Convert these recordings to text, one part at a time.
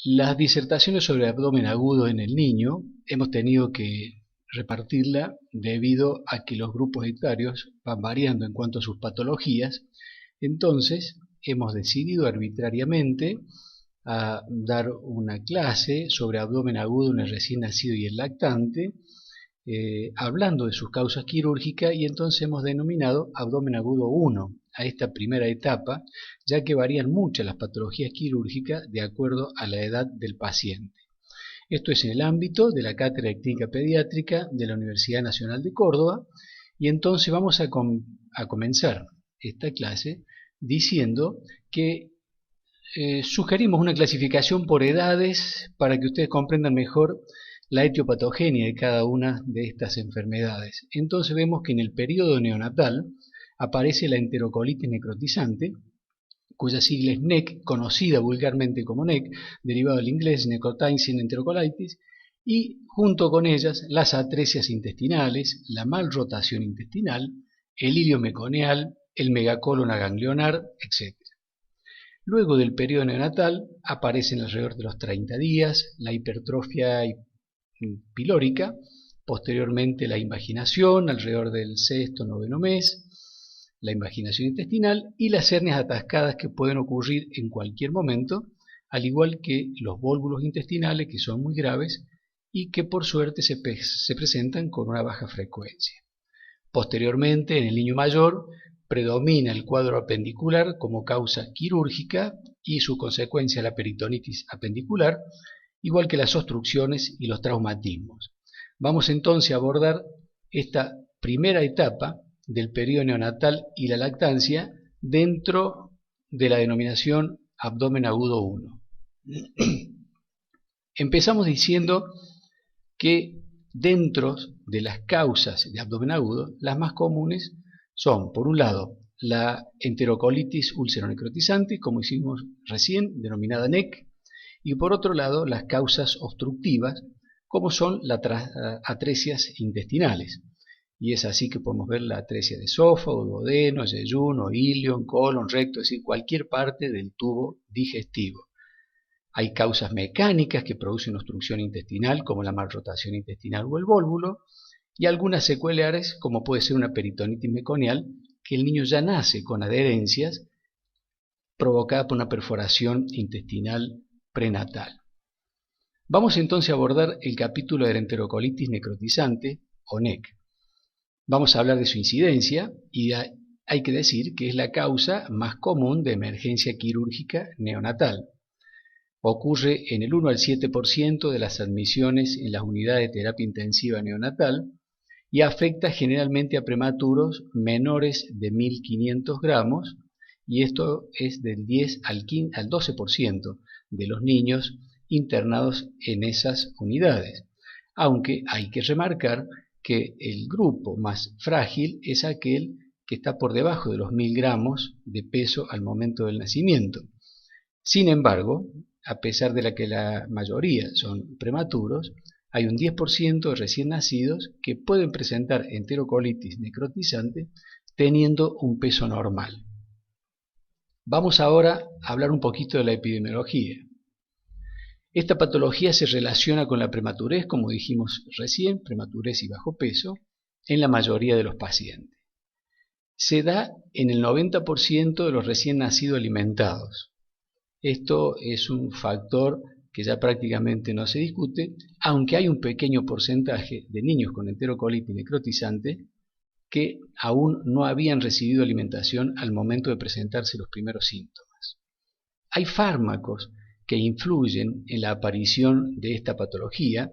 Las disertaciones sobre abdomen agudo en el niño hemos tenido que repartirla debido a que los grupos etarios van variando en cuanto a sus patologías. Entonces hemos decidido arbitrariamente a dar una clase sobre abdomen agudo en el recién nacido y el lactante, hablando de sus causas quirúrgicas, y entonces hemos denominado abdomen agudo 1 a esta primera etapa, ya que varían mucho las patologías quirúrgicas de acuerdo a la edad del paciente. Esto es en el ámbito de la Cátedra de Clínica Pediátrica de la Universidad Nacional de Córdoba, y entonces vamos a comenzar esta clase diciendo que sugerimos una clasificación por edades para que ustedes comprendan mejor la etiopatogenia de cada una de estas enfermedades. Entonces vemos que en el periodo neonatal aparece la enterocolitis necrotizante, cuya sigla es NEC, conocida vulgarmente como NEC, derivado del inglés necrotizing enterocolitis, y junto con ellas las atresias intestinales, la malrotación intestinal, el hilio meconial, el megacolon aganglionar, etc. Luego del periodo neonatal aparecen alrededor de los 30 días la hipertrofia pilórica, posteriormente la invaginación alrededor del sexto o noveno mes, la invaginación intestinal y las hernias atascadas que pueden ocurrir en cualquier momento, al igual que los vólvulos intestinales, que son muy graves y que por suerte se presentan con una baja frecuencia. Posteriormente, en el niño mayor, predomina el cuadro apendicular como causa quirúrgica y su consecuencia la peritonitis apendicular, igual que las obstrucciones y los traumatismos. Vamos entonces a abordar esta primera etapa del periodo neonatal y la lactancia dentro de la denominación abdomen agudo 1. Empezamos diciendo que dentro de las causas de abdomen agudo, las más comunes son, por un lado, la enterocolitis ulceronecrotizante, como hicimos recién, denominada NEC, y por otro lado, las causas obstructivas, como son las atresias intestinales. Y es así que podemos ver la atresia de esófago, duodeno, yeyuno, ilion, colon, recto, es decir, cualquier parte del tubo digestivo. Hay causas mecánicas que producen obstrucción intestinal, como la malrotación intestinal o el vólvulo, y algunas secuelares, como puede ser una peritonitis meconial, que el niño ya nace con adherencias provocada por una perforación intestinal prenatal. Vamos entonces a abordar el capítulo de la enterocolitis necrotizante o NEC. Vamos a hablar de su incidencia y hay que decir que es la causa más común de emergencia quirúrgica neonatal. Ocurre en el 1 al 7% de las admisiones en las unidades de terapia intensiva neonatal y afecta generalmente a prematuros menores de 1.500 gramos, y esto es del 10 al 12% de los niños internados en esas unidades, aunque hay que remarcar que el grupo más frágil es aquel que está por debajo de los 1.000 gramos de peso al momento del nacimiento. Sin embargo, a pesar de que la mayoría son prematuros, hay un 10% de recién nacidos que pueden presentar enterocolitis necrotizante teniendo un peso normal. Vamos ahora a hablar un poquito de la epidemiología. Esta patología se relaciona con la prematurez, como dijimos recién, prematurez y bajo peso, en la mayoría de los pacientes. Se da en el 90% de los recién nacidos alimentados. Esto es un factor que ya prácticamente no se discute, aunque hay un pequeño porcentaje de niños con enterocolitis necrotizante que aún no habían recibido alimentación al momento de presentarse los primeros síntomas. Hay fármacos que influyen en la aparición de esta patología,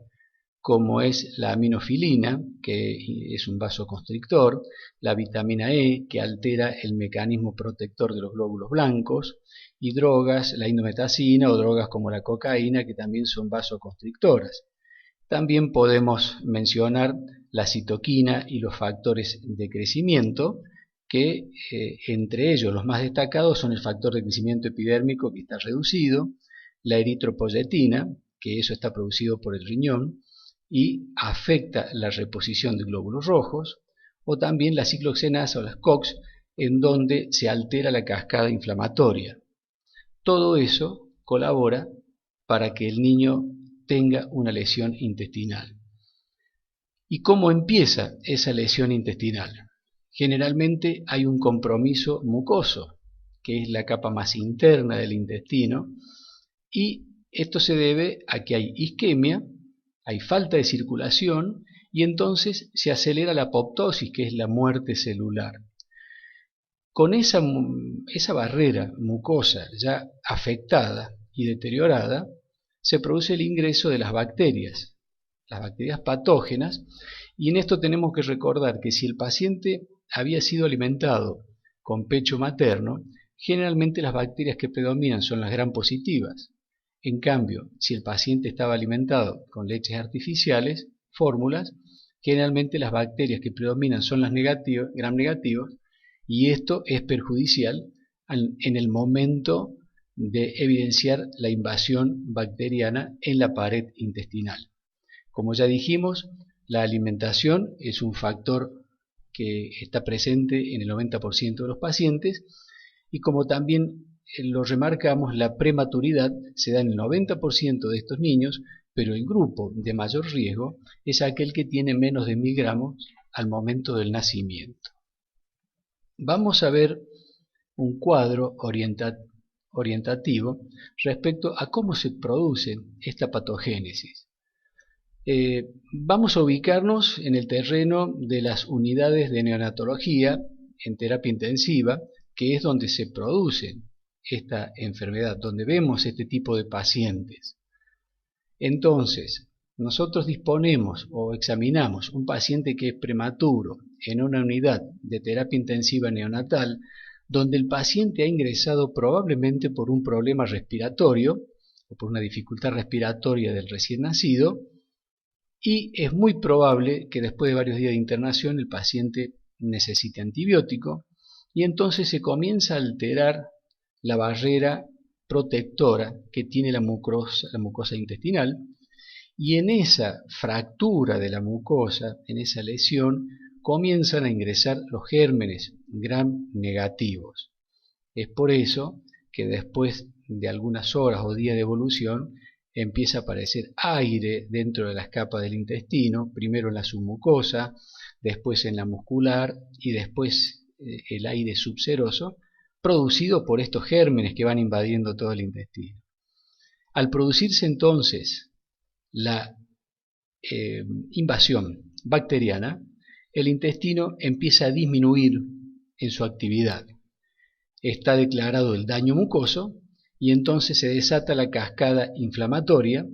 como es la aminofilina, que es un vasoconstrictor, la vitamina E, que altera el mecanismo protector de los glóbulos blancos, y drogas, la indometacina o drogas como la cocaína, que también son vasoconstrictoras. También podemos mencionar la citoquina y los factores de crecimiento, que entre ellos los más destacados son el factor de crecimiento epidérmico, que está reducido, la eritropoyetina, que eso está producido por el riñón y afecta la reposición de glóbulos rojos, o también la ciclooxenasa o las COX, en donde se altera la cascada inflamatoria. Todo eso colabora para que el niño tenga una lesión intestinal. ¿Y cómo empieza esa lesión intestinal? Generalmente hay un compromiso mucoso, que es la capa más interna del intestino, y esto se debe a que hay isquemia, hay falta de circulación, y entonces se acelera la apoptosis, que es la muerte celular. Con esa barrera mucosa ya afectada y deteriorada, se produce el ingreso de las bacterias patógenas, y en esto tenemos que recordar que si el paciente había sido alimentado con pecho materno, generalmente las bacterias que predominan son las gram positivas. En cambio, si el paciente estaba alimentado con leches artificiales, fórmulas, generalmente las bacterias que predominan son las gram negativas, y esto es perjudicial en el momento de evidenciar la invasión bacteriana en la pared intestinal. Como ya dijimos, la alimentación es un factor que está presente en el 90% de los pacientes, y como también lo remarcamos, la prematuridad se da en el 90% de estos niños, pero el grupo de mayor riesgo es aquel que tiene menos de 1000 gramos al momento del nacimiento. Vamos a ver un cuadro orientativo respecto a cómo se produce esta patogénesis. Vamos a ubicarnos en el terreno de las unidades de neonatología en terapia intensiva, que es donde se produce esta enfermedad, donde vemos este tipo de pacientes. Entonces, nosotros disponemos o examinamos un paciente que es prematuro en una unidad de terapia intensiva neonatal, donde el paciente ha ingresado probablemente por un problema respiratorio o por una dificultad respiratoria del recién nacido, y es muy probable que después de varios días de internación el paciente necesite antibiótico, y entonces se comienza a alterar la barrera protectora que tiene la mucosa intestinal, y en esa fractura de la mucosa, en esa lesión, comienzan a ingresar los gérmenes gram negativos. Es por eso que después de algunas horas o días de evolución empieza a aparecer aire dentro de las capas del intestino, primero en la submucosa, después en la muscular y después el aire subseroso, producido por estos gérmenes que van invadiendo todo el intestino. Al producirse entonces la invasión bacteriana, el intestino empieza a disminuir en su actividad. Está declarado el daño mucoso y entonces se desata la cascada inflamatoria,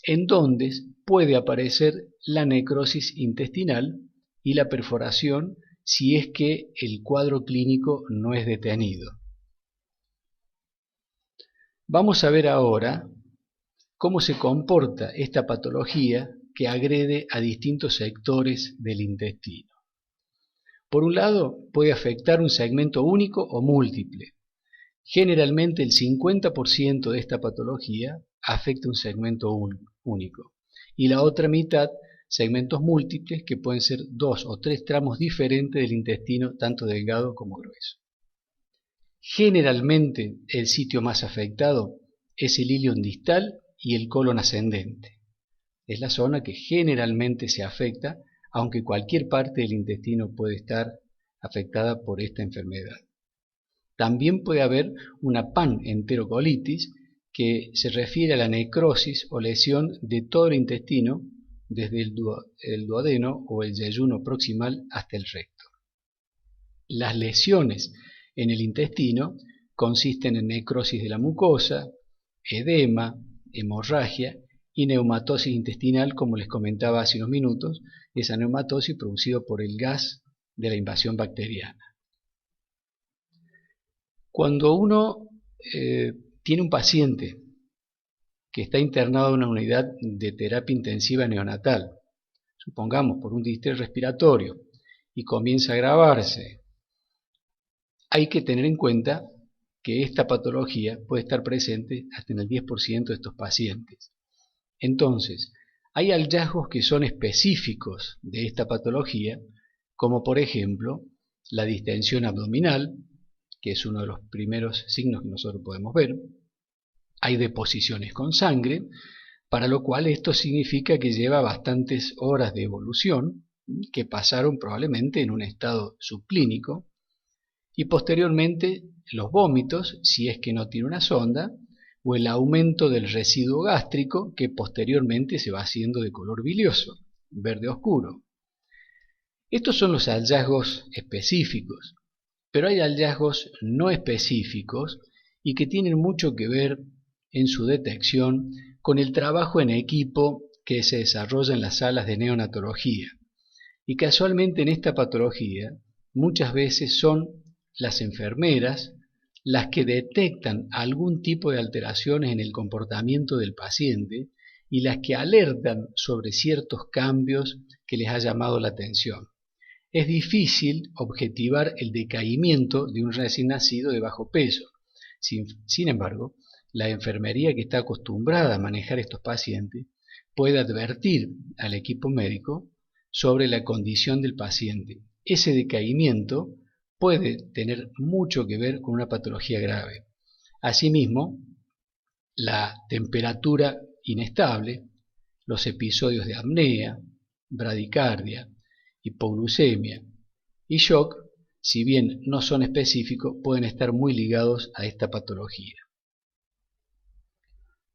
en donde puede aparecer la necrosis intestinal y la perforación si es que el cuadro clínico no es detenido. Vamos a ver ahora cómo se comporta esta patología que agrede a distintos sectores del intestino. Por un lado, puede afectar un segmento único o múltiple. Generalmente el 50% de esta patología afecta un segmento único, y la otra mitad segmentos múltiples que pueden ser 2 o 3 tramos diferentes del intestino, tanto delgado como grueso. Generalmente el sitio más afectado es el ilion distal y el colon ascendente. Es la zona que generalmente se afecta, aunque cualquier parte del intestino puede estar afectada por esta enfermedad. También puede haber una panenterocolitis, que se refiere a la necrosis o lesión de todo el intestino, desde el duodeno o el yeyuno proximal hasta el recto. Las lesiones en el intestino consisten en necrosis de la mucosa, edema, hemorragia y neumatosis intestinal, como les comentaba hace unos minutos, esa neumatosis producida por el gas de la invasión bacteriana. Cuando uno tiene un paciente que está internado en una unidad de terapia intensiva neonatal, supongamos por un distrés respiratorio, y comienza a agravarse, hay que tener en cuenta que esta patología puede estar presente hasta en el 10% de estos pacientes. Entonces, hay hallazgos que son específicos de esta patología, como por ejemplo la distensión abdominal, que es uno de los primeros signos que nosotros podemos ver. hay deposiciones con sangre, para lo cual esto significa que lleva bastantes horas de evolución, que pasaron probablemente en un estado subclínico, y posteriormente los vómitos, si es que no tiene una sonda, o el aumento del residuo gástrico, que posteriormente se va haciendo de color bilioso, verde oscuro. Estos son los hallazgos específicos, pero hay hallazgos no específicos y que tienen mucho que ver en su detección con el trabajo en equipo que se desarrolla en las salas de neonatología. Y casualmente en esta patología muchas veces son las enfermeras las que detectan algún tipo de alteraciones en el comportamiento del paciente y las que alertan sobre ciertos cambios que les ha llamado la atención. Es difícil objetivar el decaimiento de un recién nacido de bajo peso. Sin embargo, la enfermería que está acostumbrada a manejar estos pacientes puede advertir al equipo médico sobre la condición del paciente. Ese decaimiento puede tener mucho que ver con una patología grave. Asimismo, la temperatura inestable, los episodios de apnea, bradicardia, hipoglucemia y shock, si bien no son específicos, pueden estar muy ligados a esta patología.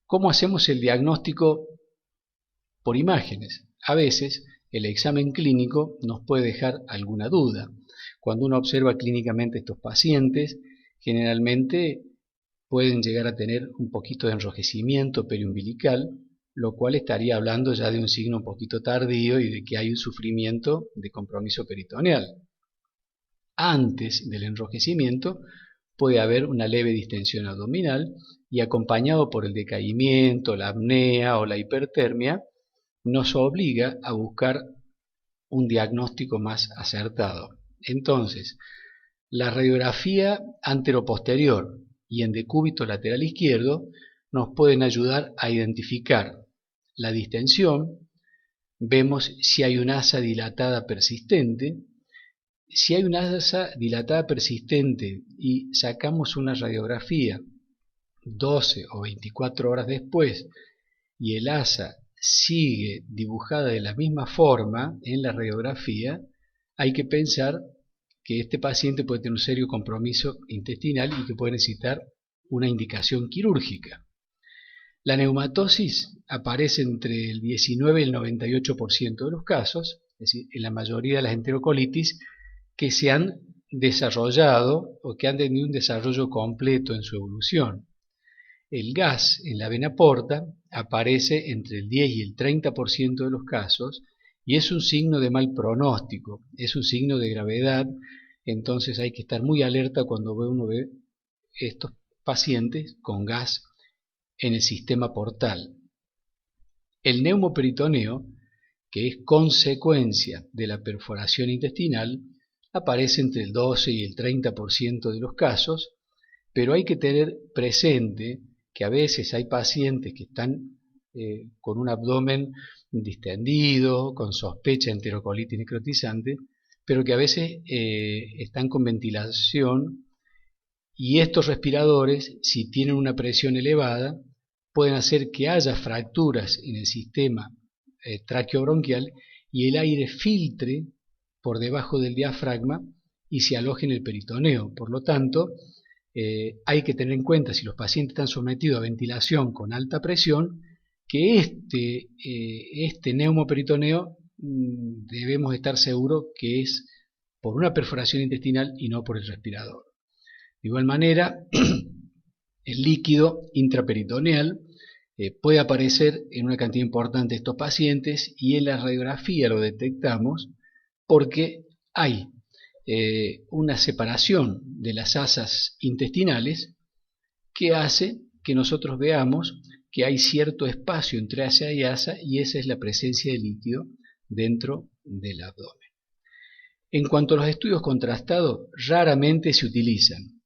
¿Cómo hacemos el diagnóstico? Por imágenes. A veces el examen clínico nos puede dejar alguna duda. Cuando uno observa clínicamente estos pacientes, generalmente pueden llegar a tener un poquito de enrojecimiento periumbilical, lo cual estaría hablando ya de un signo un poquito tardío y de que hay un sufrimiento de compromiso peritoneal. Antes del enrojecimiento puede haber una leve distensión abdominal y acompañado por el decaimiento, la apnea o la hipertermia, nos obliga a buscar un diagnóstico más acertado. Entonces, la radiografía anteroposterior y en decúbito lateral izquierdo nos pueden ayudar a identificar la distensión, vemos si hay una asa dilatada persistente. Si hay una asa dilatada persistente y sacamos una radiografía 12 o 24 horas después y el asa sigue dibujada de la misma forma en la radiografía, hay que pensar que este paciente puede tener un serio compromiso intestinal y que puede necesitar una indicación quirúrgica. La neumatosis aparece entre el 19 y el 98% de los casos, es decir, en la mayoría de las enterocolitis que se han desarrollado o que han tenido un desarrollo completo en su evolución. El gas en la vena porta aparece entre el 10 y el 30% de los casos y es un signo de mal pronóstico, es un signo de gravedad, entonces hay que estar muy alerta cuando uno ve estos pacientes con gas en el sistema portal. El neumoperitoneo, que es consecuencia de la perforación intestinal, aparece entre el 12 y el 30% de los casos, pero hay que tener presente que a veces hay pacientes que están con un abdomen distendido, con sospecha de enterocolitis necrotizante, pero que a veces están con ventilación y estos respiradores, si tienen una presión elevada, pueden hacer que haya fracturas en el sistema traqueobronquial y el aire filtre por debajo del diafragma y se aloje en el peritoneo. Por lo tanto, hay que tener en cuenta, si los pacientes están sometidos a ventilación con alta presión, que este neumoperitoneo debemos estar seguros que es por una perforación intestinal y no por el respirador. De igual manera, el líquido intraperitoneal puede aparecer en una cantidad importante de estos pacientes y en la radiografía lo detectamos porque hay una separación de las asas intestinales que hace que nosotros veamos que hay cierto espacio entre asa y esa es la presencia de líquido dentro del abdomen. En cuanto a los estudios contrastados, raramente se utilizan,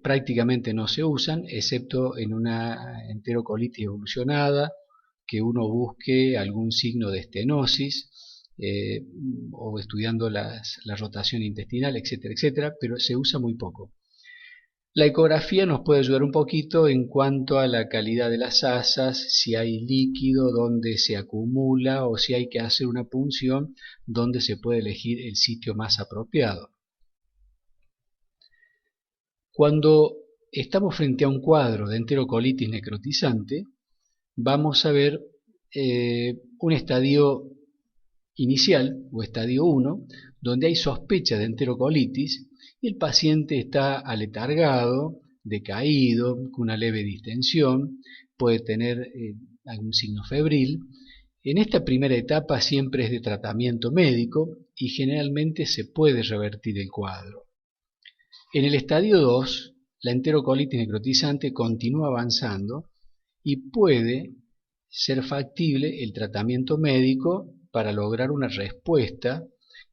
prácticamente no se usan, excepto en una enterocolitis evolucionada, que uno busque algún signo de estenosis, o estudiando la rotación intestinal, etcétera, etcétera, pero se usa muy poco. La ecografía nos puede ayudar un poquito en cuanto a la calidad de las asas, si hay líquido, dónde se acumula o si hay que hacer una punción, donde se puede elegir el sitio más apropiado. Cuando estamos frente a un cuadro de enterocolitis necrotizante, vamos a ver un estadio inicial o estadio 1, donde hay sospecha de enterocolitis y el paciente está aletargado, decaído, con una leve distensión, puede tener algún signo febril. En esta primera etapa siempre es de tratamiento médico y generalmente se puede revertir el cuadro. En el estadio 2, la enterocolitis necrotizante continúa avanzando y puede ser factible el tratamiento médico para lograr una respuesta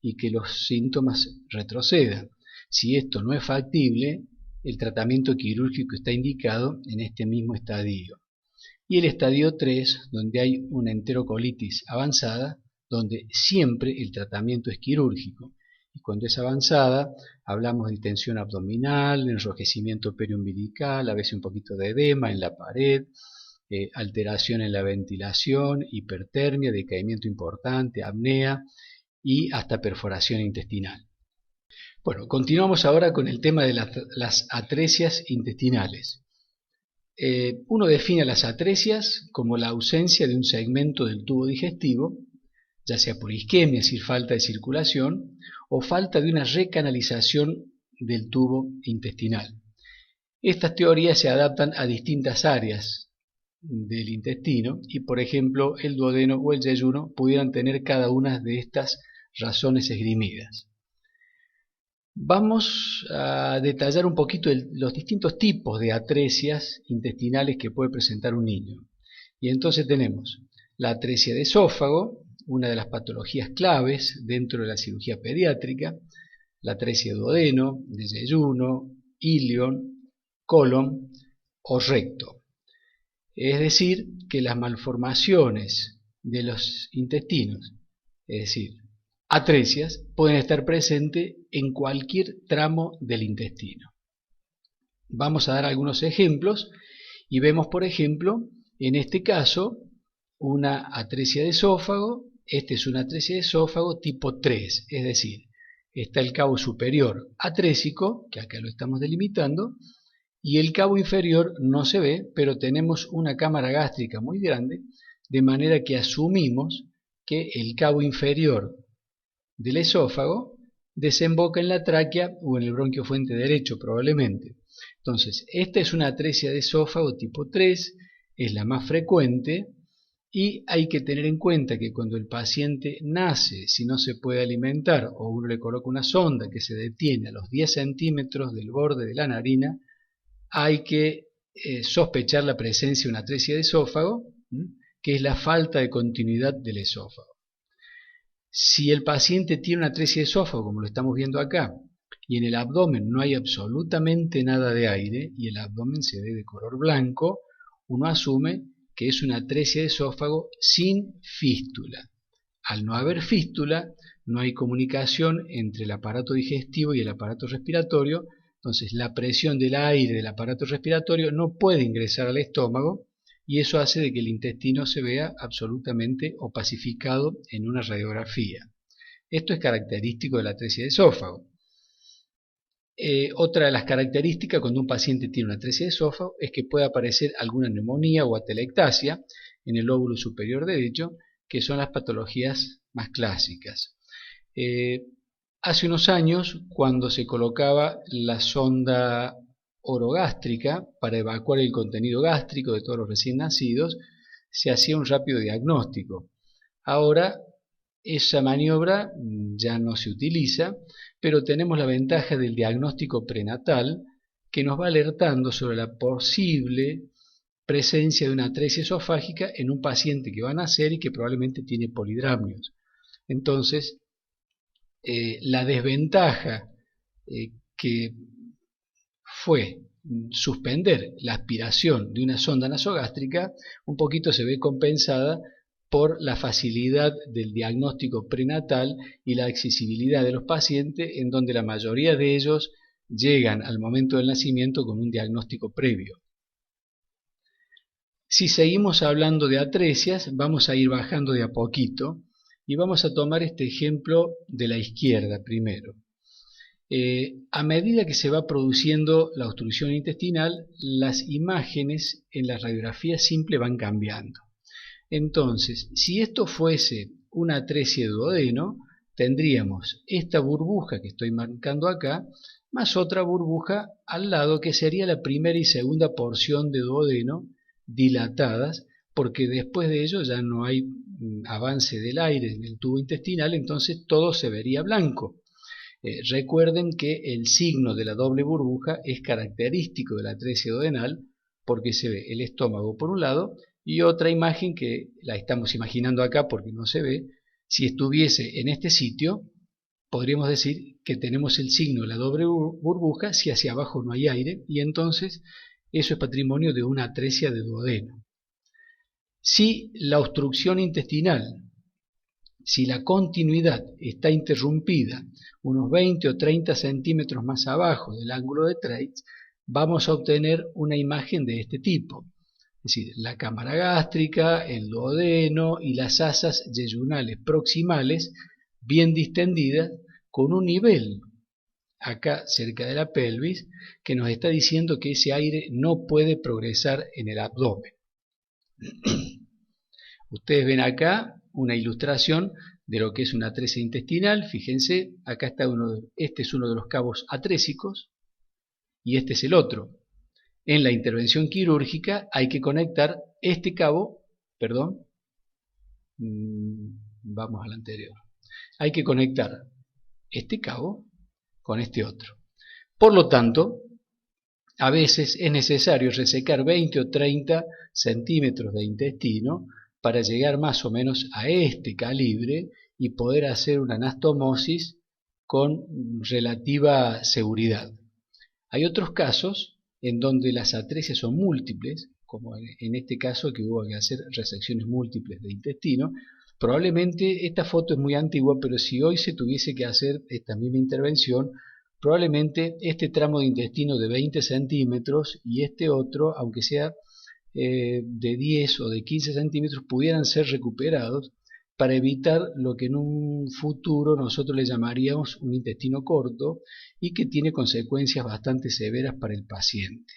y que los síntomas retrocedan. Si esto no es factible, el tratamiento quirúrgico está indicado en este mismo estadio. Y el estadio 3, donde hay una enterocolitis avanzada, donde siempre el tratamiento es quirúrgico. Y cuando es avanzada, hablamos de distensión abdominal, enrojecimiento periumbilical, a veces un poquito de edema en la pared, alteración en la ventilación, hipertermia, decaimiento importante, apnea y hasta perforación intestinal. Bueno, continuamos ahora con el tema de las atresias intestinales. Uno define las atresias como la ausencia de un segmento del tubo digestivo, ya sea por isquemia, es decir, falta de circulación, o falta de una recanalización del tubo intestinal. Estas teorías se adaptan a distintas áreas del intestino y, por ejemplo, el duodeno o el yeyuno pudieran tener cada una de estas razones esgrimidas. Vamos a detallar un poquito los distintos tipos de atresias intestinales que puede presentar un niño. Y entonces tenemos la atresia de esófago, una de las patologías claves dentro de la cirugía pediátrica, la atresia de duodeno, de yeyuno, ilion, colon o recto. Es decir, que las malformaciones de los intestinos, es decir, atresias, pueden estar presentes en cualquier tramo del intestino. Vamos a dar algunos ejemplos y vemos, por ejemplo, en este caso, una atresia de esófago. Este es una atresia de esófago tipo 3, es decir, está el cabo superior atrésico, que acá lo estamos delimitando, y el cabo inferior no se ve, pero tenemos una cámara gástrica muy grande, de manera que asumimos que el cabo inferior del esófago desemboca en la tráquea o en el bronquio fuente derecho probablemente. Entonces, esta es una atresia de esófago tipo 3, es la más frecuente y hay que tener en cuenta que cuando el paciente nace, si no se puede alimentar o uno le coloca una sonda que se detiene a los 10 centímetros del borde de la narina, hay que sospechar la presencia de una atresia de esófago, que es la falta de continuidad del esófago. Si el paciente tiene una atresia de esófago, como lo estamos viendo acá, y en el abdomen no hay absolutamente nada de aire, y el abdomen se ve de color blanco, uno asume que es una atresia de esófago sin fístula. Al no haber fístula, no hay comunicación entre el aparato digestivo y el aparato respiratorio, entonces la presión del aire del aparato respiratorio no puede ingresar al estómago y eso hace de que el intestino se vea absolutamente opacificado en una radiografía. Esto es característico de la atresia de esófago. Otra de las características cuando un paciente tiene una atresia de esófago es que puede aparecer alguna neumonía o atelectasia en el lóbulo superior derecho, que son las patologías más clásicas. Hace unos años, cuando se colocaba la sonda orogástrica para evacuar el contenido gástrico de todos los recién nacidos, se hacía un rápido diagnóstico. Ahora esa maniobra ya no se utiliza, pero tenemos la ventaja del diagnóstico prenatal que nos va alertando sobre la posible presencia de una atresia esofágica en un paciente que va a nacer y que probablemente tiene polidramnios. Entonces, la desventaja que fue suspender la aspiración de una sonda nasogástrica un poquito se ve compensada por la facilidad del diagnóstico prenatal y la accesibilidad de los pacientes, en donde la mayoría de ellos llegan al momento del nacimiento con un diagnóstico previo. Si seguimos hablando de atresias, vamos a ir bajando de a poquito y vamos a tomar este ejemplo de la izquierda primero. A medida que se va produciendo la obstrucción intestinal, las imágenes en la radiografía simple van cambiando. Entonces, si esto fuese una atresia de duodeno, tendríamos esta burbuja que estoy marcando acá, más otra burbuja al lado que sería la primera y segunda porción de duodeno dilatadas, porque después de ello ya no hay avance del aire en el tubo intestinal, entonces todo se vería blanco. Recuerden que el signo de la doble burbuja es característico de la atresia duodenal, porque se ve el estómago por un lado y otra imagen que la estamos imaginando acá porque no se ve. Si estuviese en este sitio, podríamos decir que tenemos el signo de la doble burbuja si hacia abajo no hay aire, y entonces eso es patrimonio de una atresia de duodeno. Si la obstrucción intestinal, si la continuidad está interrumpida unos 20 o 30 centímetros más abajo del ángulo de Treitz, vamos a obtener una imagen de este tipo. Es decir, la cámara gástrica, el duodeno y las asas yeyunales proximales bien distendidas con un nivel acá cerca de la pelvis que nos está diciendo que ese aire no puede progresar en el abdomen. Ustedes ven acá una ilustración de lo que es una atresia intestinal. Fíjense, acá está este es uno de los cabos atrésicos y este es el otro. En la intervención quirúrgica hay que conectar este cabo, vamos al anterior. Hay que conectar este cabo con este otro. Por lo tanto, a veces es necesario resecar 20 o 30 centímetros de intestino para llegar más o menos a este calibre y poder hacer una anastomosis con relativa seguridad. Hay otros casos en donde las atresias son múltiples, como en este caso que hubo que hacer resecciones múltiples de intestino. Probablemente esta foto es muy antigua, pero si hoy se tuviese que hacer esta misma intervención, probablemente este tramo de intestino de 20 centímetros y este otro, aunque sea de 10 o de 15 centímetros, pudieran ser recuperados para evitar lo que en un futuro nosotros le llamaríamos un intestino corto y que tiene consecuencias bastante severas para el paciente.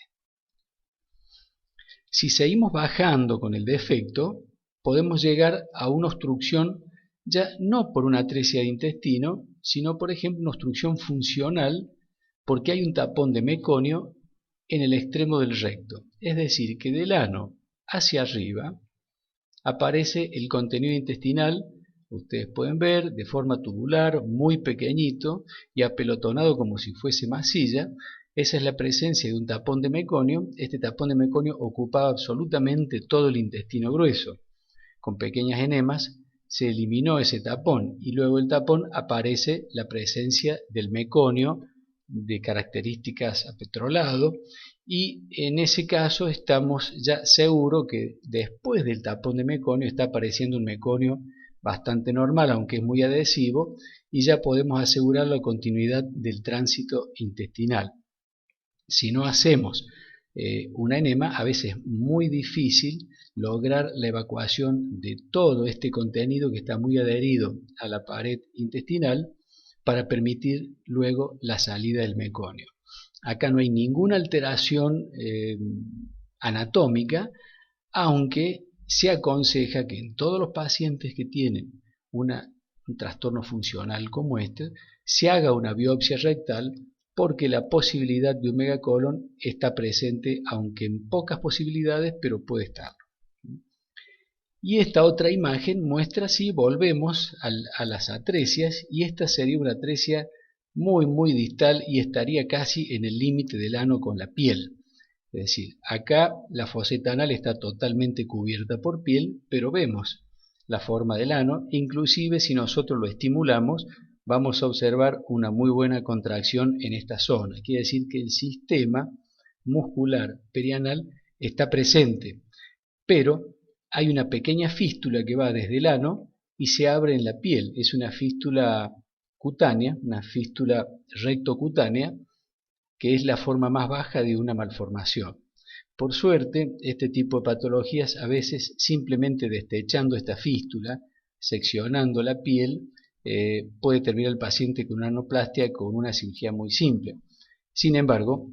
Si seguimos bajando con el defecto, podemos llegar a una obstrucción ya no por una atresia de intestino, sino por ejemplo una obstrucción funcional porque hay un tapón de meconio en el extremo del recto. Es decir, que del ano hacia arriba aparece el contenido intestinal, ustedes pueden ver, de forma tubular, muy pequeñito y apelotonado como si fuese masilla. Esa es la presencia de un tapón de meconio. Este tapón de meconio ocupaba absolutamente todo el intestino grueso. Con pequeñas enemas se eliminó ese tapón y luego del tapón aparece la presencia del meconio de características apetrolado, y en ese caso estamos ya seguros que después del tapón de meconio está apareciendo un meconio bastante normal, aunque es muy adhesivo, y ya podemos asegurar la continuidad del tránsito intestinal. Si no hacemos una enema, a veces es muy difícil lograr la evacuación de todo este contenido que está muy adherido a la pared intestinal para permitir luego la salida del meconio. Acá no hay ninguna alteración anatómica, aunque se aconseja que en todos los pacientes que tienen un trastorno funcional como este, se haga una biopsia rectal porque la posibilidad de un megacolon está presente, aunque en pocas posibilidades, pero puede estarlo. Y esta otra imagen muestra, si volvemos a las atresias, y esta sería una atresia muy distal y estaría casi en el límite del ano con la piel. Es decir, acá la foseta anal está totalmente cubierta por piel, pero vemos la forma del ano. Inclusive si nosotros lo estimulamos, vamos a observar una muy buena contracción en esta zona. Quiere decir que el sistema muscular perianal está presente, pero hay una pequeña fístula que va desde el ano y se abre en la piel. Es una fístula cutánea, una fístula rectocutánea, que es la forma más baja de una malformación. Por suerte, este tipo de patologías a veces simplemente destechando esta fístula, seccionando la piel, puede terminar el paciente con una anoplastia con una cirugía muy simple. Sin embargo,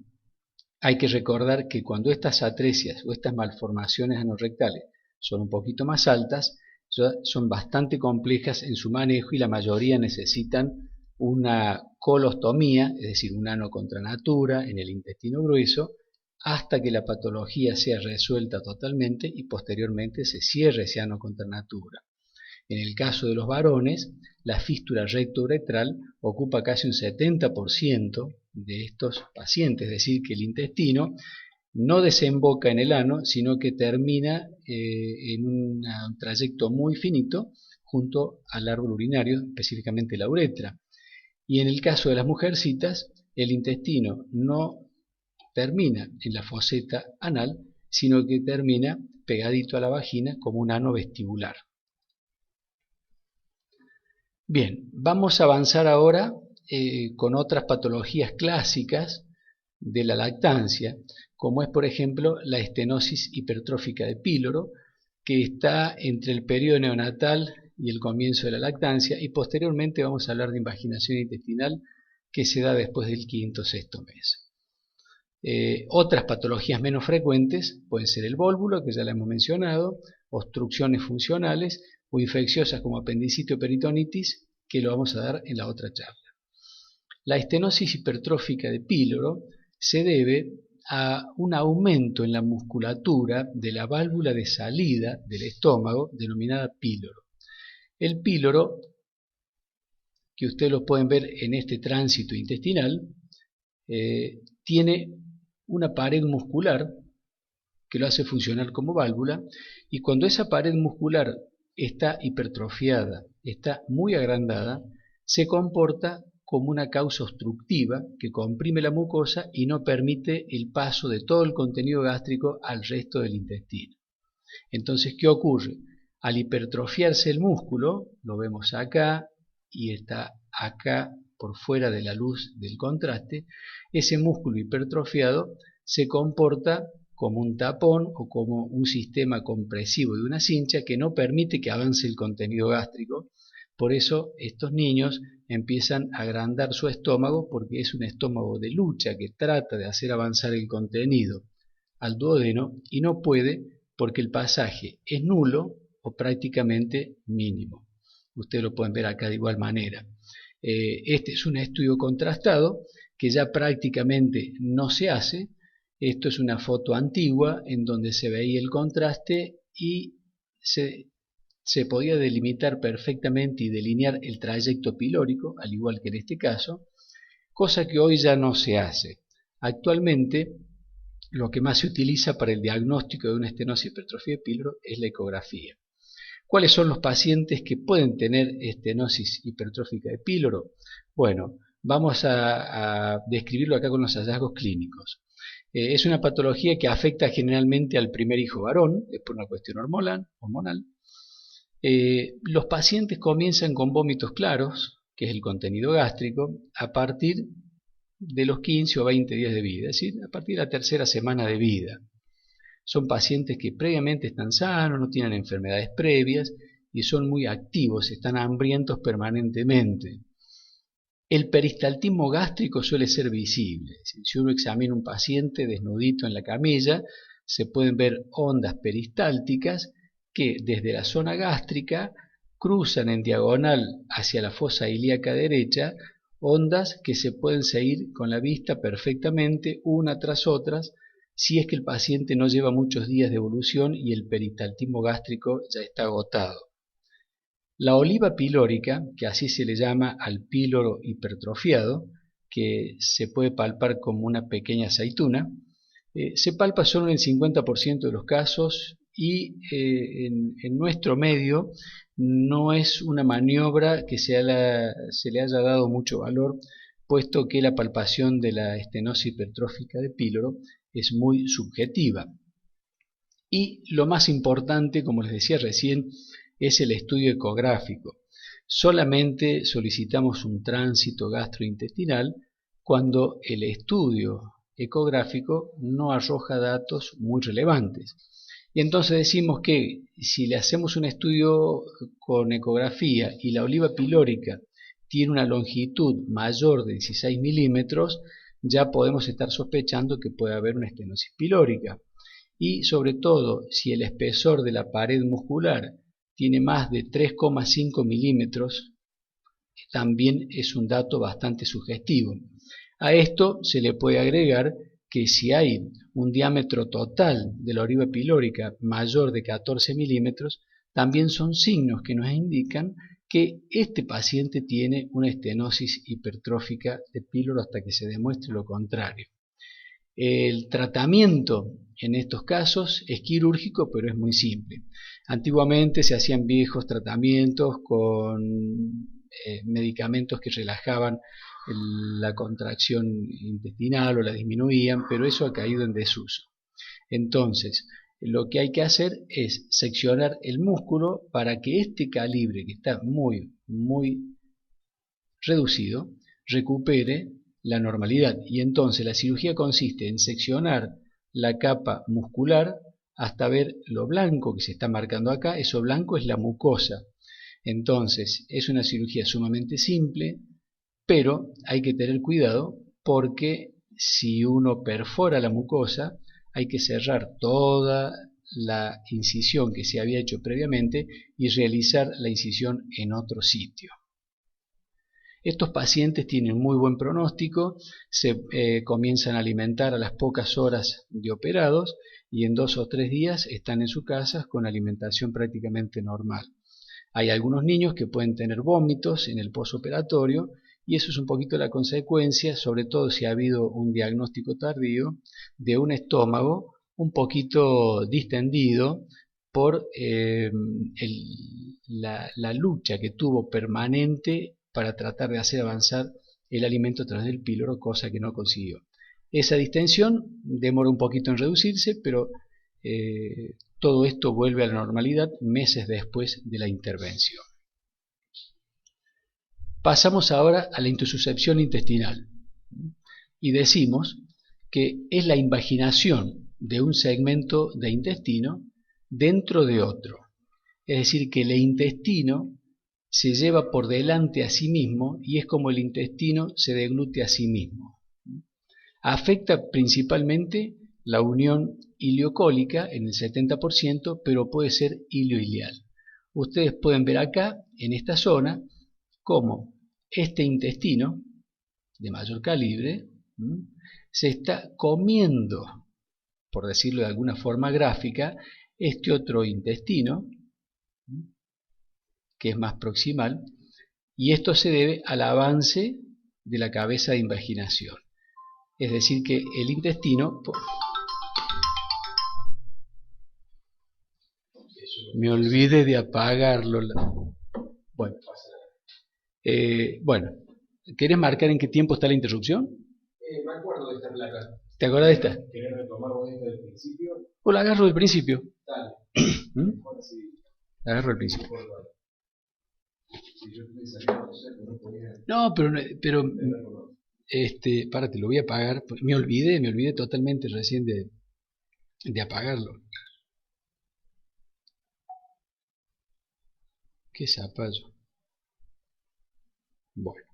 hay que recordar que cuando estas atresias o estas malformaciones anorrectales son un poquito más altas, son bastante complejas en su manejo y la mayoría necesitan una colostomía, es decir, un ano contra natura en el intestino grueso, hasta que la patología sea resuelta totalmente y posteriormente se cierre ese ano contra natura. En el caso de los varones, la fístula recto-uretral ocupa casi un 70% de estos pacientes, es decir, que el intestino no desemboca en el ano, sino que termina en un trayecto muy finito junto al árbol urinario, específicamente la uretra. Y en el caso de las mujercitas, el intestino no termina en la foseta anal, sino que termina pegadito a la vagina como un ano vestibular. Bien, vamos a avanzar ahora con otras patologías clásicas de la lactancia, como es por ejemplo la estenosis hipertrófica de píloro, que está entre el periodo neonatal y el comienzo de la lactancia, y posteriormente vamos a hablar de invaginación intestinal que se da después del quinto o sexto mes. Otras patologías menos frecuentes pueden ser el vólvulo, que ya la hemos mencionado, obstrucciones funcionales o infecciosas como apendicitis o peritonitis, que lo vamos a dar en la otra charla. La estenosis hipertrófica de píloro se debe a un aumento en la musculatura de la válvula de salida del estómago, denominada píloro. El píloro, que ustedes lo pueden ver en este tránsito intestinal, tiene una pared muscular que lo hace funcionar como válvula, y cuando esa pared muscular está hipertrofiada, está muy agrandada, se comporta como una causa obstructiva que comprime la mucosa y no permite el paso de todo el contenido gástrico al resto del intestino. Entonces, ¿qué ocurre? Al hipertrofiarse el músculo, lo vemos acá y está acá por fuera de la luz del contraste, ese músculo hipertrofiado se comporta como un tapón o como un sistema compresivo de una cincha que no permite que avance el contenido gástrico. Por eso estos niños empiezan a agrandar su estómago, porque es un estómago de lucha que trata de hacer avanzar el contenido al duodeno y no puede porque el pasaje es nulo o prácticamente mínimo. Ustedes lo pueden ver acá de igual manera. Este es un estudio contrastado que ya prácticamente no se hace. Esto es una foto antigua en donde se veía el contraste y se podía delimitar perfectamente y delinear el trayecto pilórico, al igual que en este caso, cosa que hoy ya no se hace. Actualmente, lo que más se utiliza para el diagnóstico de una estenosis hipertrofia de píloro es la ecografía. ¿Cuáles son los pacientes que pueden tener estenosis hipertrófica de píloro? Bueno, vamos a describirlo acá con los hallazgos clínicos. Es una patología que afecta generalmente al primer hijo varón, es por una cuestión hormonal. Los pacientes comienzan con vómitos claros, que es el contenido gástrico, a partir de los 15 o 20 días de vida, es decir, a partir de la tercera semana de vida. Son pacientes que previamente están sanos, no tienen enfermedades previas y son muy activos, están hambrientos permanentemente. El peristaltismo gástrico suele ser visible. Si uno examina un paciente desnudito en la camilla, se pueden ver ondas peristálticas que desde la zona gástrica cruzan en diagonal hacia la fosa ilíaca derecha, ondas que se pueden seguir con la vista perfectamente una tras otras, si es que el paciente no lleva muchos días de evolución y el peristaltismo gástrico ya está agotado. La oliva pilórica, que así se le llama al píloro hipertrofiado, que se puede palpar como una pequeña aceituna, se palpa solo en el 50% de los casos y en nuestro medio no es una maniobra que se le haya dado mucho valor, puesto que la palpación de la estenosis hipertrófica de píloro es muy subjetiva. Y lo más importante, como les decía recién, es el estudio ecográfico. Solamente solicitamos un tránsito gastrointestinal cuando el estudio ecográfico no arroja datos muy relevantes. Y entonces decimos que si le hacemos un estudio con ecografía y la oliva pilórica tiene una longitud mayor de 16 milímetros, ya podemos estar sospechando que puede haber una estenosis pilórica. Y sobre todo, si el espesor de la pared muscular tiene más de 3,5 milímetros, también es un dato bastante sugestivo. A esto se le puede agregar que si hay un diámetro total de la oliva pilórica mayor de 14 milímetros, también son signos que nos indican que este paciente tiene una estenosis hipertrófica de píloro hasta que se demuestre lo contrario. El tratamiento en estos casos es quirúrgico, pero es muy simple. Antiguamente se hacían viejos tratamientos con medicamentos que relajaban la contracción intestinal o la disminuían, pero eso ha caído en desuso. Entonces, lo que hay que hacer es seccionar el músculo para que este calibre, que está muy reducido, recupere la normalidad. Y entonces la cirugía consiste en seccionar la capa muscular hasta ver lo blanco que se está marcando acá. Eso blanco es la mucosa. Entonces es una cirugía sumamente simple, pero hay que tener cuidado porque si uno perfora la mucosa, hay que cerrar toda la incisión que se había hecho previamente y realizar la incisión en otro sitio. Estos pacientes tienen muy buen pronóstico, se comienzan a alimentar a las pocas horas de operados y en 2 o 3 días están en sus casas con alimentación prácticamente normal. Hay algunos niños que pueden tener vómitos en el posoperatorio y eso es un poquito la consecuencia, sobre todo si ha habido un diagnóstico tardío, de un estómago un poquito distendido por la lucha que tuvo permanente para tratar de hacer avanzar el alimento a través del píloro, cosa que no consiguió. Esa distensión demora un poquito en reducirse, pero todo esto vuelve a la normalidad meses después de la intervención. Pasamos ahora a la intususcepción intestinal y decimos que es la invaginación de un segmento de intestino dentro de otro. Es decir, que el intestino se lleva por delante a sí mismo y es como el intestino se deglute a sí mismo. Afecta principalmente la unión ileocólica en el 70%, pero puede ser ilioileal. Ustedes pueden ver acá, en esta zona, cómo este intestino de mayor calibre se está comiendo, por decirlo de alguna forma gráfica, este otro intestino, que es más proximal, y esto se debe al avance de la cabeza de invaginación. Es decir, que el intestino... Me olvidé de apagarlo. Bueno, ¿querés marcar en qué tiempo está la interrupción? Me acuerdo de esta placa. ¿Te acuerdas de esta? ¿Querés retomar vos esta del principio? O la agarro del principio. Dale. Ahora sí. La agarro del principio. Si yo tuviese que conocer, no podía. No, pero párate, lo voy a apagar. Me olvidé totalmente recién de apagarlo. Qué zapallo. Bueno.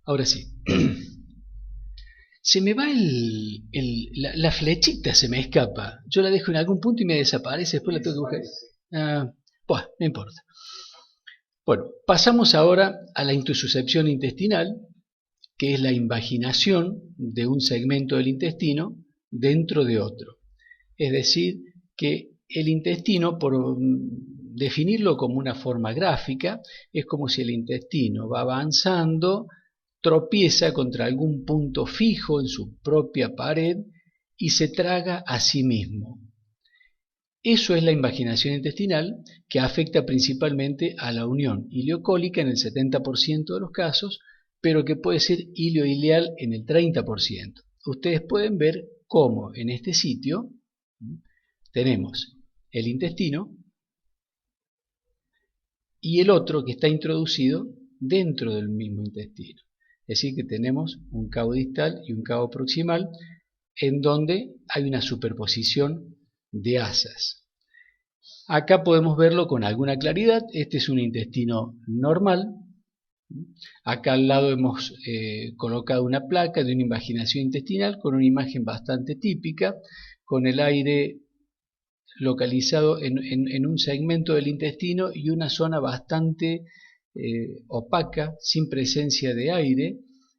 Ahora sí. Se me va la flechita, se me escapa. Yo la dejo en algún punto y me desaparece, después la tengo que buscar. Bueno, no importa. Bueno, pasamos ahora a la intususcepción intestinal, que es la invaginación de un segmento del intestino dentro de otro. Es decir, que el intestino, por definirlo como una forma gráfica, es como si el intestino va avanzando, tropieza contra algún punto fijo en su propia pared y se traga a sí mismo. Eso es la invaginación intestinal, que afecta principalmente a la unión ileocólica en el 70% de los casos, pero que puede ser ilioileal en el 30%. Ustedes pueden ver cómo en este sitio tenemos el intestino y el otro que está introducido dentro del mismo intestino. Es decir, que tenemos un cabo distal y un cabo proximal en donde hay una superposición de asas. Acá podemos verlo con alguna claridad. Este es un intestino normal. Acá al lado hemos colocado una placa de una invaginación intestinal con una imagen bastante típica, con el aire localizado en un segmento del intestino y una zona bastante opaca, sin presencia de aire,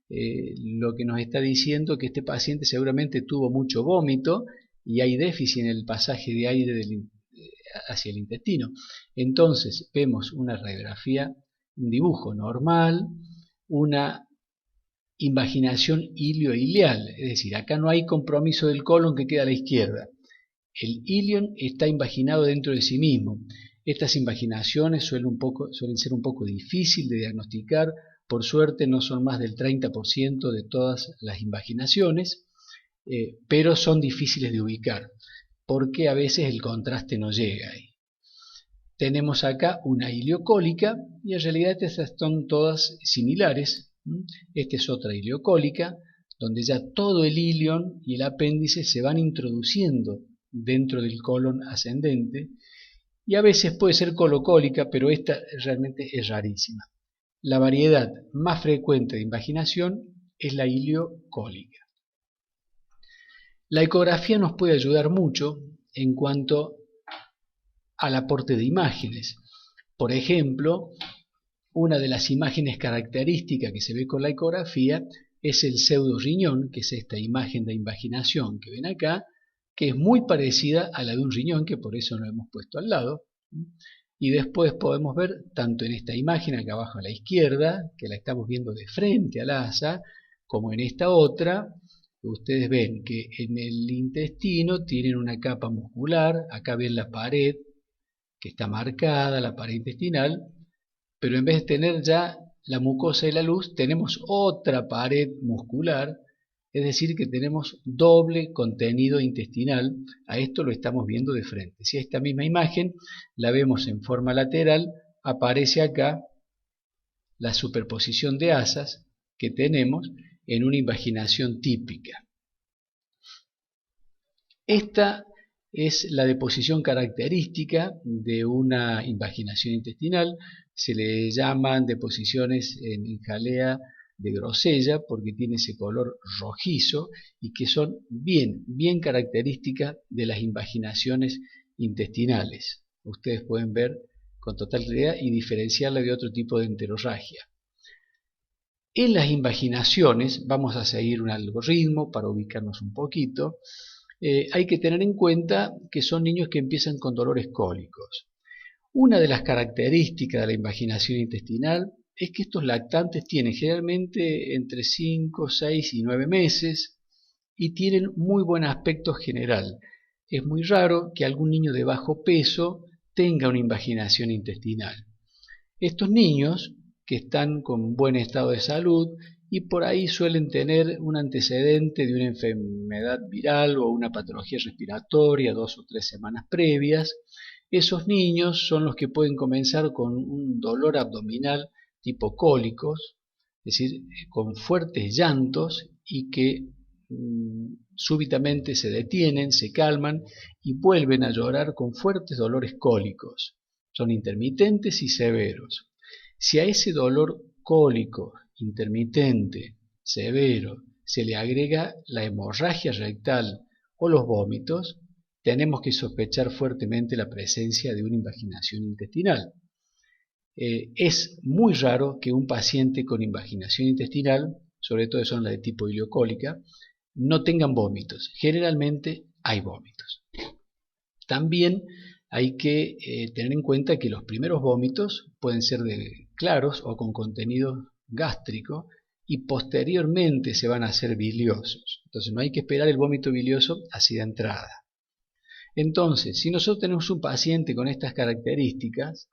lo que nos está diciendo que este paciente seguramente tuvo mucho vómito y hay déficit en el pasaje de aire hacia el intestino. Entonces vemos una radiografía, un dibujo normal, una invaginación ilio-ileal, es decir, acá no hay compromiso del colon que queda a la izquierda. El ilion está invaginado dentro de sí mismo. Estas invaginaciones suelen ser un poco difíciles de diagnosticar. Por suerte no son más del 30% de todas las invaginaciones, pero son difíciles de ubicar, porque a veces el contraste no llega ahí. Tenemos acá una ileocólica y en realidad estas son todas similares. Esta es otra ileocólica, donde ya todo el ilion y el apéndice se van introduciendo dentro del colon ascendente, y a veces puede ser colocólica, pero esta realmente es rarísima. La variedad más frecuente de invaginación es la ileocólica. La ecografía nos puede ayudar mucho en cuanto al aporte de imágenes. Por ejemplo, una de las imágenes características que se ve con la ecografía es el pseudoriñón, que es esta imagen de invaginación que ven acá, que es muy parecida a la de un riñón, que por eso lo hemos puesto al lado. Y después podemos ver, tanto en esta imagen acá abajo a la izquierda, que la estamos viendo de frente al asa, como en esta otra, ustedes ven que en el intestino tienen una capa muscular, acá ven la pared que está marcada, la pared intestinal, pero en vez de tener ya la mucosa de la luz, tenemos otra pared muscular. Es decir, que tenemos doble contenido intestinal. A esto lo estamos viendo de frente. Si esta misma imagen la vemos en forma lateral, aparece acá la superposición de asas que tenemos en una invaginación típica. Esta es la deposición característica de una invaginación intestinal. Se le llaman deposiciones en jalea de grosella porque tiene ese color rojizo y que son bien características de las invaginaciones intestinales. Ustedes pueden ver con total claridad y diferenciarla de otro tipo de enterorragia. En las invaginaciones, vamos a seguir un algoritmo para ubicarnos un poquito, hay que tener en cuenta que son niños que empiezan con dolores cólicos. Una de las características de la invaginación intestinal es que estos lactantes tienen generalmente entre 5, 6 y 9 meses y tienen muy buen aspecto general. Es muy raro que algún niño de bajo peso tenga una invaginación intestinal. Estos niños que están con buen estado de salud y por ahí suelen tener un antecedente de una enfermedad viral o una patología respiratoria 2 o 3 semanas previas, esos niños son los que pueden comenzar con un dolor abdominal tipo cólicos, es decir, con fuertes llantos y que súbitamente se detienen, se calman y vuelven a llorar con fuertes dolores cólicos. Son intermitentes y severos. Si a ese dolor cólico, intermitente, severo, se le agrega la hemorragia rectal o los vómitos, tenemos que sospechar fuertemente la presencia de una invaginación intestinal. Es muy raro que un paciente con invaginación intestinal, sobre todo son las de tipo ileocólica, no tengan vómitos. Generalmente hay vómitos. También hay que tener en cuenta que los primeros vómitos pueden ser claros o con contenido gástrico y posteriormente se van a hacer biliosos. Entonces no hay que esperar el vómito bilioso así de entrada. Entonces, si nosotros tenemos un paciente con estas características,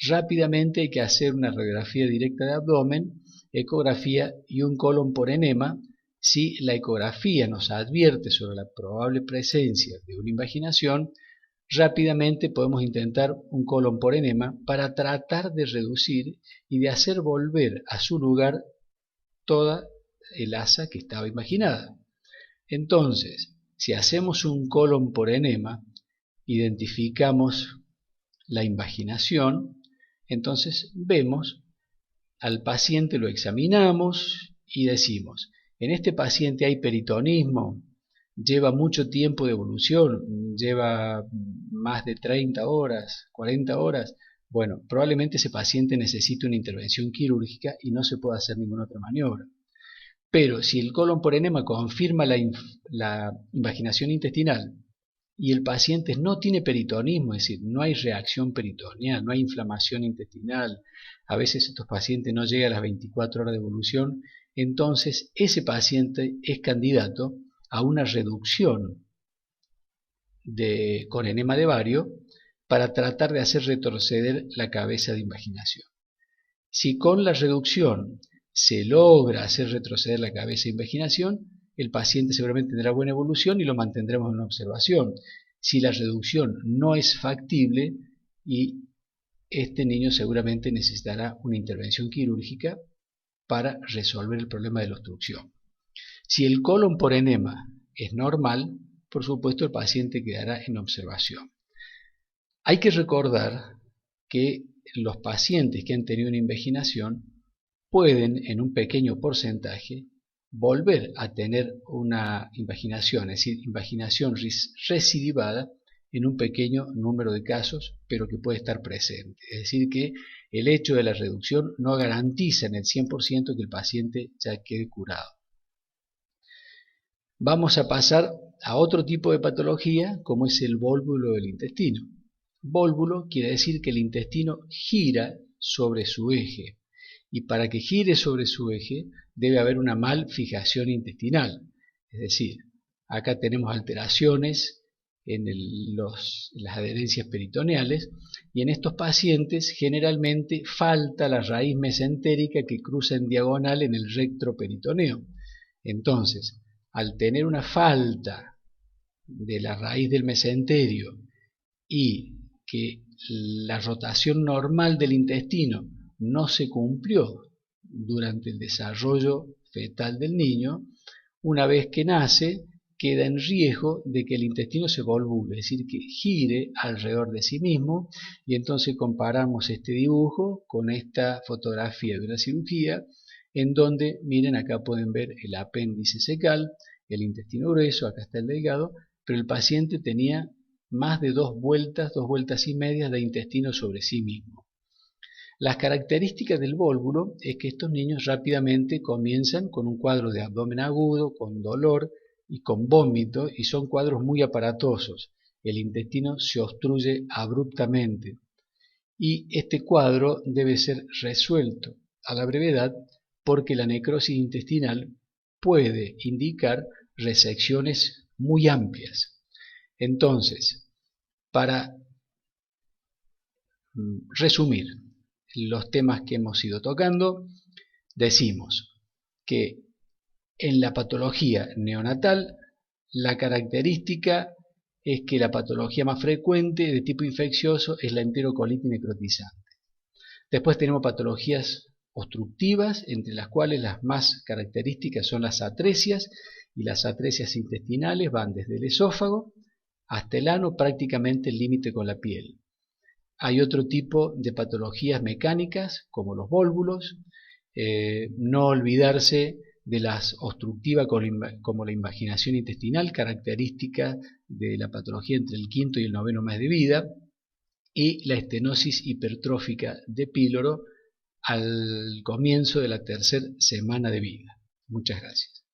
rápidamente hay que hacer una radiografía directa de abdomen, ecografía y un colon por enema. Si la ecografía nos advierte sobre la probable presencia de una invaginación, rápidamente podemos intentar un colon por enema para tratar de reducir y de hacer volver a su lugar toda el asa que estaba imaginada. Entonces, si hacemos un colon por enema, identificamos la imaginación, entonces vemos al paciente, lo examinamos y decimos, en este paciente hay peritonismo, lleva mucho tiempo de evolución, lleva más de 30 horas, 40 horas, bueno, probablemente ese paciente necesite una intervención quirúrgica y no se puede hacer ninguna otra maniobra. Pero si el colon por enema confirma la invaginación intestinal y el paciente no tiene peritonismo, es decir, no hay reacción peritoneal, no hay inflamación intestinal, a veces estos pacientes no llegan a las 24 horas de evolución, entonces ese paciente es candidato a una reducción con enema de Vario para tratar de hacer retroceder la cabeza de invaginación. Si con la reducción se logra hacer retroceder la cabeza de invaginación, el paciente seguramente tendrá buena evolución y lo mantendremos en observación. Si la reducción no es factible, y este niño seguramente necesitará una intervención quirúrgica para resolver el problema de la obstrucción. Si el colon por enema es normal, por supuesto el paciente quedará en observación. Hay que recordar que los pacientes que han tenido una invaginación pueden en un pequeño porcentaje volver a tener una invaginación, es decir, invaginación recidivada en un pequeño número de casos, pero que puede estar presente. Es decir, que el hecho de la reducción no garantiza en el 100% que el paciente ya quede curado. Vamos a pasar a otro tipo de patología, como es el vólvulo del intestino. Vólvulo quiere decir que el intestino gira sobre su eje, y para que gire sobre su eje debe haber una malfijación intestinal. Es decir, acá tenemos alteraciones en las adherencias peritoneales, y en estos pacientes generalmente falta la raíz mesentérica que cruza en diagonal en el recto peritoneo. Entonces, al tener una falta de la raíz del mesenterio y que la rotación normal del intestino no se cumplió durante el desarrollo fetal del niño, una vez que nace queda en riesgo de que el intestino se volvule, es decir, que gire alrededor de sí mismo, y entonces comparamos este dibujo con esta fotografía de una cirugía, en donde, miren, acá pueden ver el apéndice cecal, el intestino grueso, acá está el delgado, pero el paciente tenía más de 2 vueltas y media de intestino sobre sí mismo. Las características del vólvulo es que estos niños rápidamente comienzan con un cuadro de abdomen agudo, con dolor y con vómito, y son cuadros muy aparatosos. El intestino se obstruye abruptamente y este cuadro debe ser resuelto a la brevedad porque la necrosis intestinal puede indicar resecciones muy amplias. Entonces, para resumir los temas que hemos ido tocando, decimos que en la patología neonatal la característica es que la patología más frecuente de tipo infeccioso es la enterocolitis necrotizante. Después tenemos patologías obstructivas, entre las cuales las más características son las atresias, y las atresias intestinales van desde el esófago hasta el ano, prácticamente el límite con la piel. Hay otro tipo de patologías mecánicas, como los vólvulos, no olvidarse de las obstructivas como la invaginación intestinal, característica de la patología entre el 5º y el 9º mes de vida, y la estenosis hipertrófica de píloro al comienzo de la 3ª semana de vida. Muchas gracias.